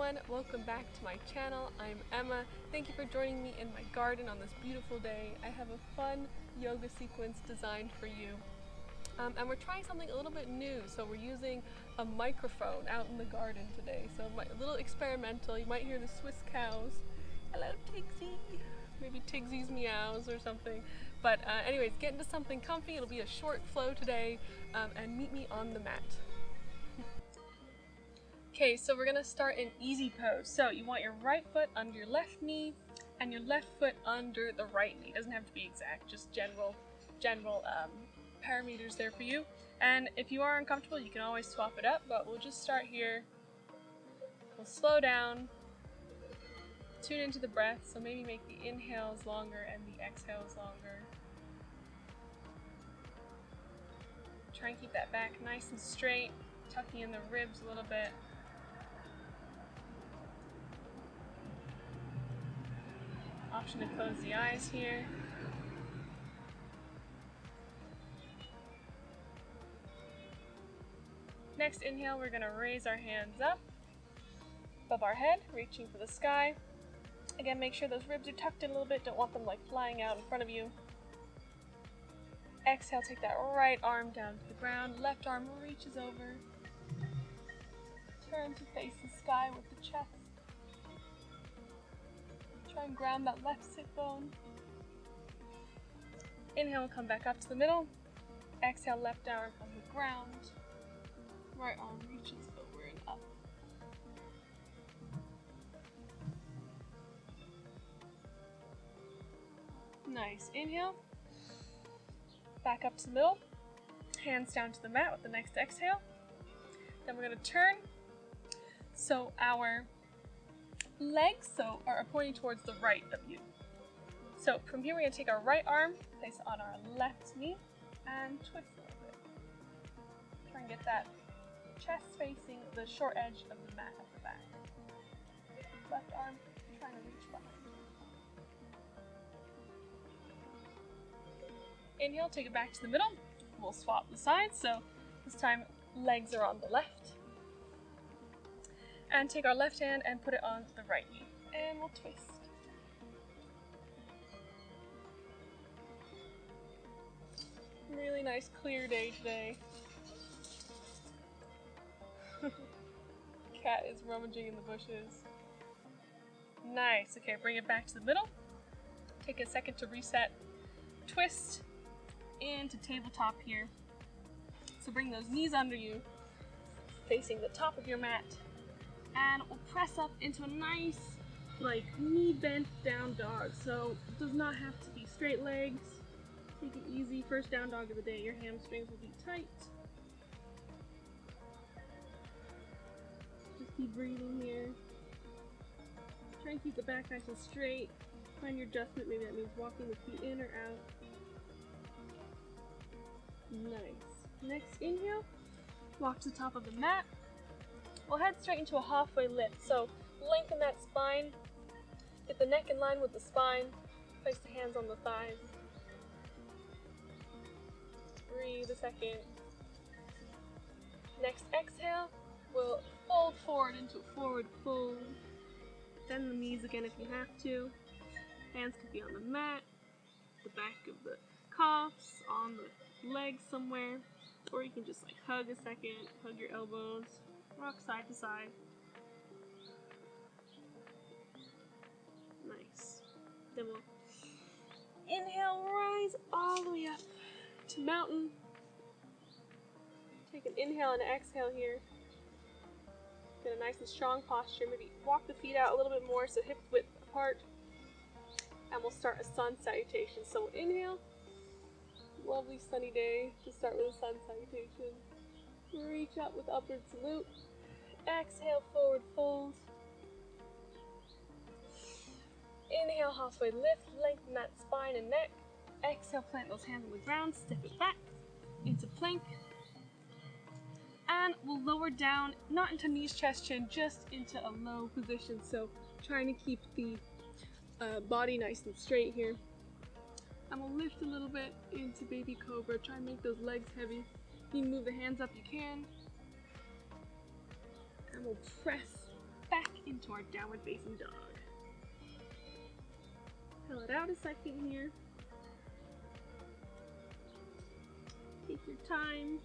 everyone, welcome back to my channel. I'm Emma. Thank you for joining me in my garden on this beautiful day. I have a fun yoga sequence designed for you. And we're trying something a little bit new, so we're using a microphone out in the garden today. So a little experimental. You might hear the Swiss cows. Hello, Tigsy. Maybe Tigsy's meows or something. But anyways, get into something comfy. It'll be a short flow today, and meet me on the mat. Okay, so we're gonna start in easy pose. So you want your right foot under your left knee and your left foot under the right knee. It doesn't have to be exact, just general parameters there for you. And if you are uncomfortable, you can always swap it up, but we'll just start here. We'll slow down, tune into the breath, so maybe make the inhales longer and the exhales longer. Try and keep that back nice and straight, tucking in the ribs a little bit. Option to close the eyes here. Next inhale, we're going to raise our hands up above our head, reaching for the sky. Again, make sure those ribs are tucked in a little bit. Don't want them like flying out in front of you. Exhale, take that right arm down to the ground. Left arm reaches over. Turn to face the sky with the chest. Try and ground that left sit bone. Inhale, come back up to the middle. Exhale, left arm on the ground. Right arm reaches over and up. Nice. Inhale. Back up to the middle. Hands down to the mat with the next exhale. Then we're going to turn. So our legs are pointing towards the right of you. So from here we're going to take our right arm, place it on our left knee, and twist a little bit. Try and get that chest facing the short edge of the mat at the back. Left arm trying to reach behind. Inhale, take it back to the middle. We'll swap the sides, so this time legs are on the left. And take our left hand and put it on the right knee. And we'll twist. Really nice clear day today. Cat is rummaging in the bushes. Nice. Okay, bring it back to the middle. Take a second to reset. Twist into tabletop here. So bring those knees under you, facing the top of your mat. And we'll press up into a nice, knee bent down dog. So it does not have to be straight legs. Take it easy. First down dog of the day. Your hamstrings will be tight. Just keep breathing here. Try and keep the back nice and straight. Find your adjustment. Maybe that means walking the feet in or out. Nice. Next inhale. Walk to the top of the mat. We'll head straight into a halfway lift. So lengthen that spine. Get the neck in line with the spine. Place the hands on the thighs. Breathe a second. Next exhale, we'll fold forward into a forward fold. Bend the knees again if you have to. Hands could be on the mat, the back of the calves, on the legs somewhere. Or you can just hug a second, hug your elbows. Rock side to side. Nice. Then we'll inhale, rise all the way up to mountain. Take an inhale and an exhale here. Get a nice and strong posture. Maybe walk the feet out a little bit more so hip width apart. And we'll start a sun salutation. So inhale. Lovely sunny day. Just start with a sun salutation. Reach up with upward salute. Exhale, forward fold. Inhale, halfway lift. Lengthen that spine and neck. Exhale, plant those hands on the ground. Step it back into plank. And we'll lower down, not into knees, chest, chin, just into a low position. So trying to keep the body nice and straight here. And we'll lift a little bit into baby cobra. Try and make those legs heavy. You can move the hands up, you can. And we'll press back into our downward facing dog. Fill it out a second here. Take your time.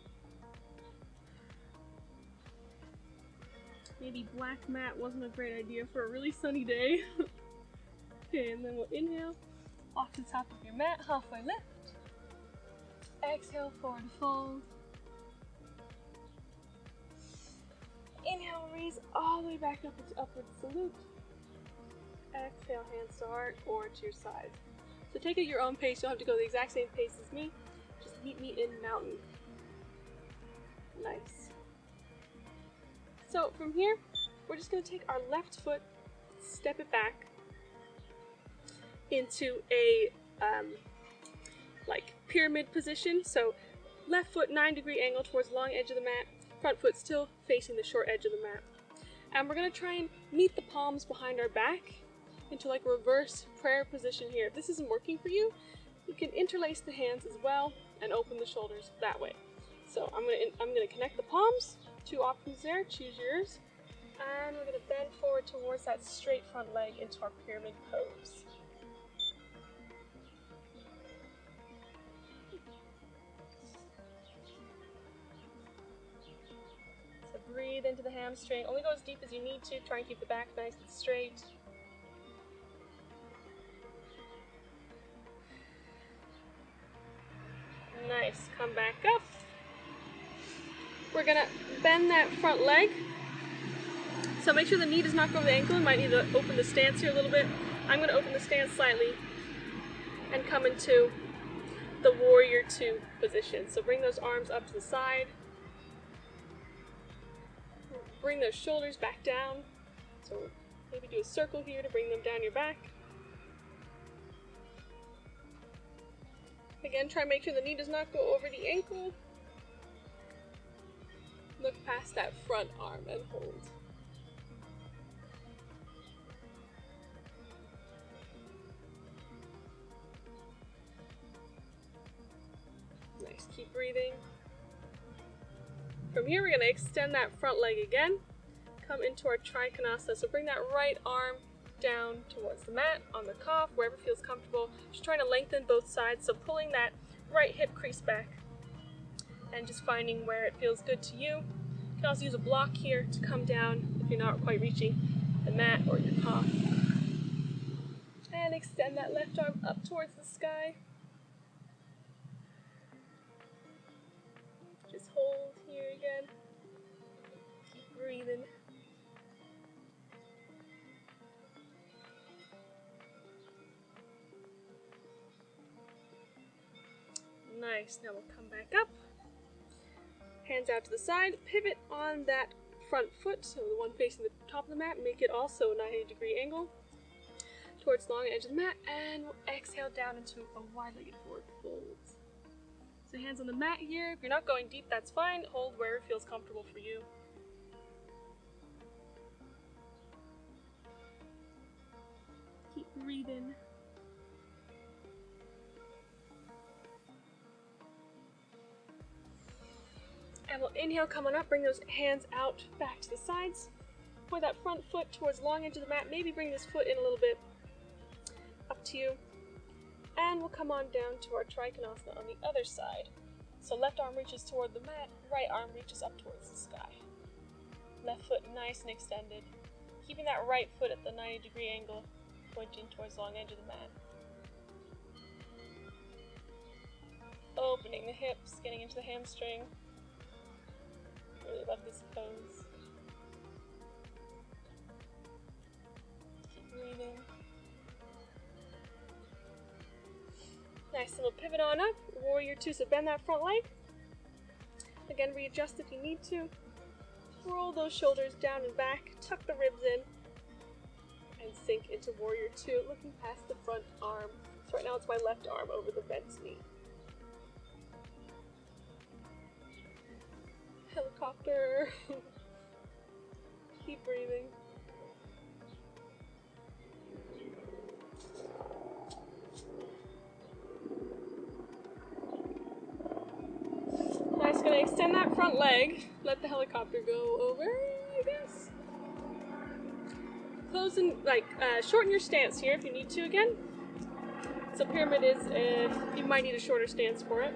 Maybe black mat wasn't a great idea for a really sunny day. Okay, and then we'll inhale off the top of your mat, halfway lift. Exhale, forward fold. Inhale, raise all the way back up into upward salute. Exhale, hands to heart or to your side. So take it at your own pace. You don't have to go the exact same pace as me. Just meet me in mountain. Nice. So from here, we're just going to take our left foot, step it back into a like pyramid position. So left foot 9-degree angle towards the long edge of the mat, front foot still facing the short edge of the mat. And we're going to try and meet the palms behind our back into like reverse prayer position here. If this isn't working for you, you can interlace the hands as well and open the shoulders that way. So I'm gonna connect the palms. 2 options there, choose yours. And we're gonna bend forward towards that straight front leg into our pyramid pose. So breathe into the hamstring. Only go as deep as you need to. Try and keep the back nice and straight. Nice, come back up. We're gonna bend that front leg. So make sure the knee does not go over the ankle. You might need to open the stance here a little bit. I'm gonna open the stance slightly and come into the warrior 2 position. So bring those arms up to the side. Bring those shoulders back down. So maybe do a circle here to bring them down your back. Again, try and make sure the knee does not go over the ankle. Look past that front arm and hold. Nice, keep breathing. From here, we're going to extend that front leg again. Come into our Trikonasana. So bring that right arm down towards the mat, on the calf, wherever feels comfortable. Just trying to lengthen both sides, so pulling that right hip crease back and just finding where it feels good to you. You can also use a block here to come down if you're not quite reaching the mat or your calf. And extend that left arm up towards the sky. Just hold here again. Keep breathing. Nice, now we'll come back up. Hands out to the side, pivot on that front foot, so the one facing the top of the mat, make it also a 90-degree angle towards the long edge of the mat, and we'll exhale down into a wide-legged forward fold. So hands on the mat here. If you're not going deep, that's fine. Hold where it feels comfortable for you. Keep breathing. And we'll inhale, come on up, bring those hands out back to the sides. Point that front foot towards the long edge of the mat. Maybe bring this foot in a little bit. Up to you. And we'll come on down to our Trikonasana on the other side. So left arm reaches toward the mat, right arm reaches up towards the sky. Left foot nice and extended. Keeping that right foot at the 90-degree angle, pointing towards the long edge of the mat. Opening the hips, getting into the hamstring. Really love this pose. Keep breathing. Nice, and we'll pivot on up. Warrior 2, so bend that front leg. Again, readjust if you need to. Roll those shoulders down and back, tuck the ribs in, and sink into Warrior 2, looking past the front arm. So right now it's my left arm over the bent knee. Helicopter. Keep breathing. Nice, gonna extend that front leg. Let the helicopter go over, I guess. shorten your stance here if you need to again. So pyramid is, you might need a shorter stance for it.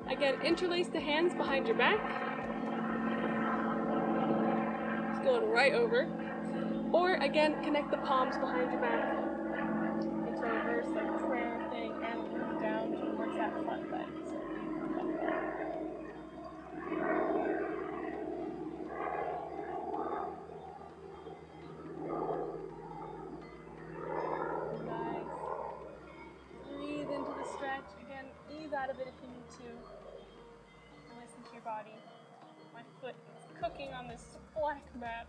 Again, interlace the hands behind your back. Just going right over. Or again, connect the palms behind your back into a reverse like prayer thing and move down towards that front leg. Nice. Breathe into the stretch. Again, ease out of it if you need to. Listen to your body. My foot is cooking on this black mat.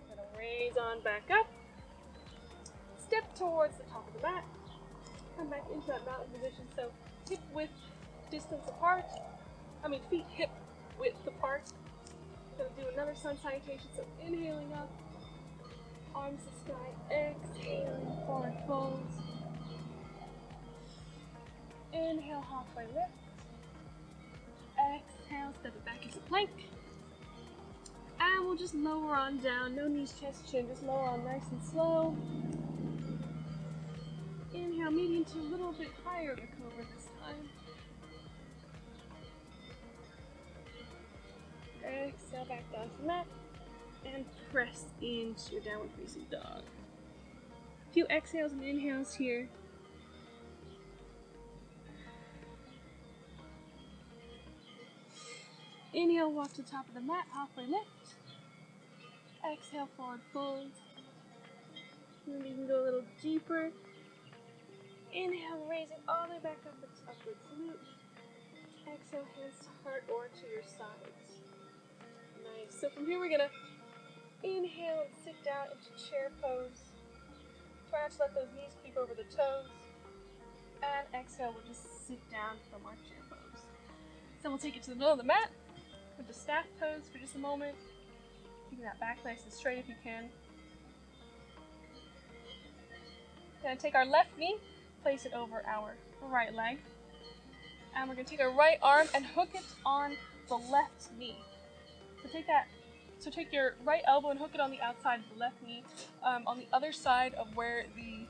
I'm gonna raise on back up. Step towards the top of the mat. Come back into that mountain position. So hip width distance apart. Feet hip width apart. Gonna do another sun salutation. So inhaling up, arms to sky. Exhaling, forward folds. Inhale, halfway lift. Exhale, step it back into plank. And we'll just lower on down. No knees, chest, chin. Just lower on nice and slow. Inhale, medium to a little bit higher of a cobra this time. Exhale, back down to the mat. And press into your downward facing dog. A few exhales and inhales here. Inhale, walk to the top of the mat, halfway lift. Exhale, forward fold. And you can go a little deeper. Inhale, raise it all the way back up into upward salute. Exhale, hands to heart or to your sides. Nice. So from here we're gonna inhale and sit down into chair pose. Try not to let those knees creep over the toes. And exhale, we'll just sit down from our chair pose. So we'll take it to the middle of the mat with the staff pose for just a moment. Keeping that back nice and straight if you can. Gonna take our left knee, place it over our right leg. And we're gonna take our right arm and hook it on the left knee. So take your right elbow and hook it on the outside of the left knee, on the other side of where the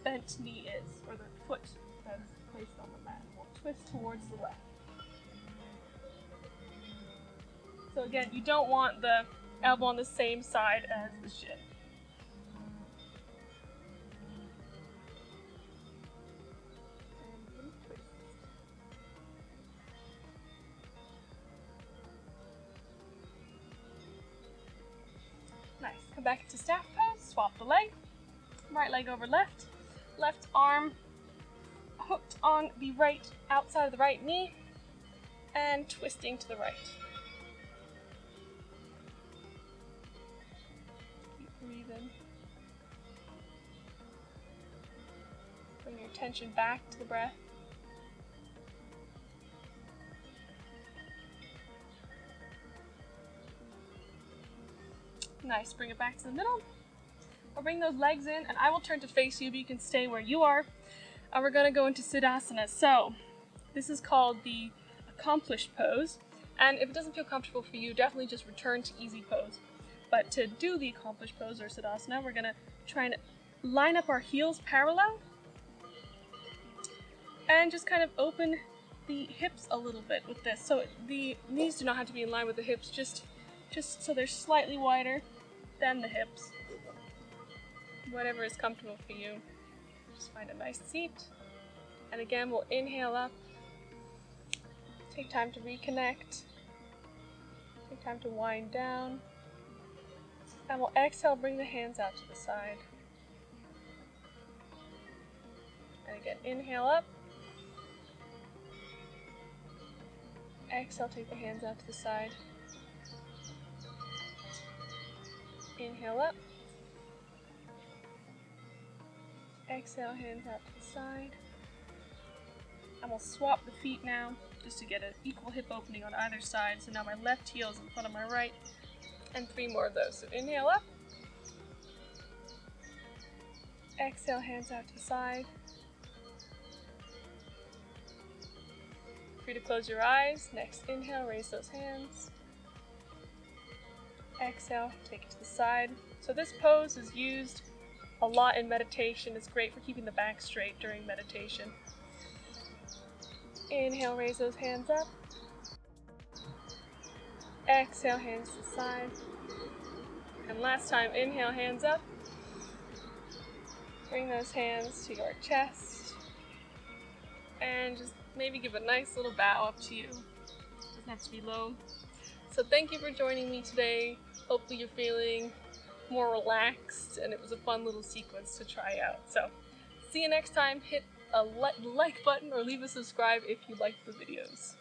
bent knee is, or the foot that's placed on the mat. We'll twist towards the left. So again, you don't want the elbow on the same side as the shin. And twist. Nice. Come back into staff pose. Swap the leg. Right leg over left. Left arm hooked on the right outside of the right knee and twisting to the right. Breathing. Bring your attention back to the breath. Nice, bring it back to the middle. I'll bring those legs in and I will turn to face you, but you can stay where you are. And we're gonna go into Siddhasana. So, this is called the accomplished pose. And if it doesn't feel comfortable for you, definitely just return to easy pose. But to do the accomplished pose or Siddhasana, we're gonna try and line up our heels parallel. And just kind of open the hips a little bit with this. So the knees do not have to be in line with the hips, just so they're slightly wider than the hips. Whatever is comfortable for you. Just find a nice seat. And again, we'll inhale up. Take time to reconnect. Take time to wind down. And we'll exhale, bring the hands out to the side. And again, inhale up. Exhale, take the hands out to the side. Inhale up. Exhale, hands out to the side. And we'll swap the feet now, just to get an equal hip opening on either side. So now my left heel is in front of my right. And 3 more of those. So inhale up. Exhale, hands out to the side. free to close your eyes. Next inhale, raise those hands. Exhale, take it to the side. So this pose is used a lot in meditation. It's great for keeping the back straight during meditation. Inhale, raise those hands up. Exhale, hands to the side. And last time, inhale, hands up. Bring those hands to your chest. And just maybe give a nice little bow up to you. Doesn't have to be low. So thank you for joining me today. Hopefully you're feeling more relaxed and it was a fun little sequence to try out. So see you next time. Hit a like button or leave a subscribe if you liked the videos.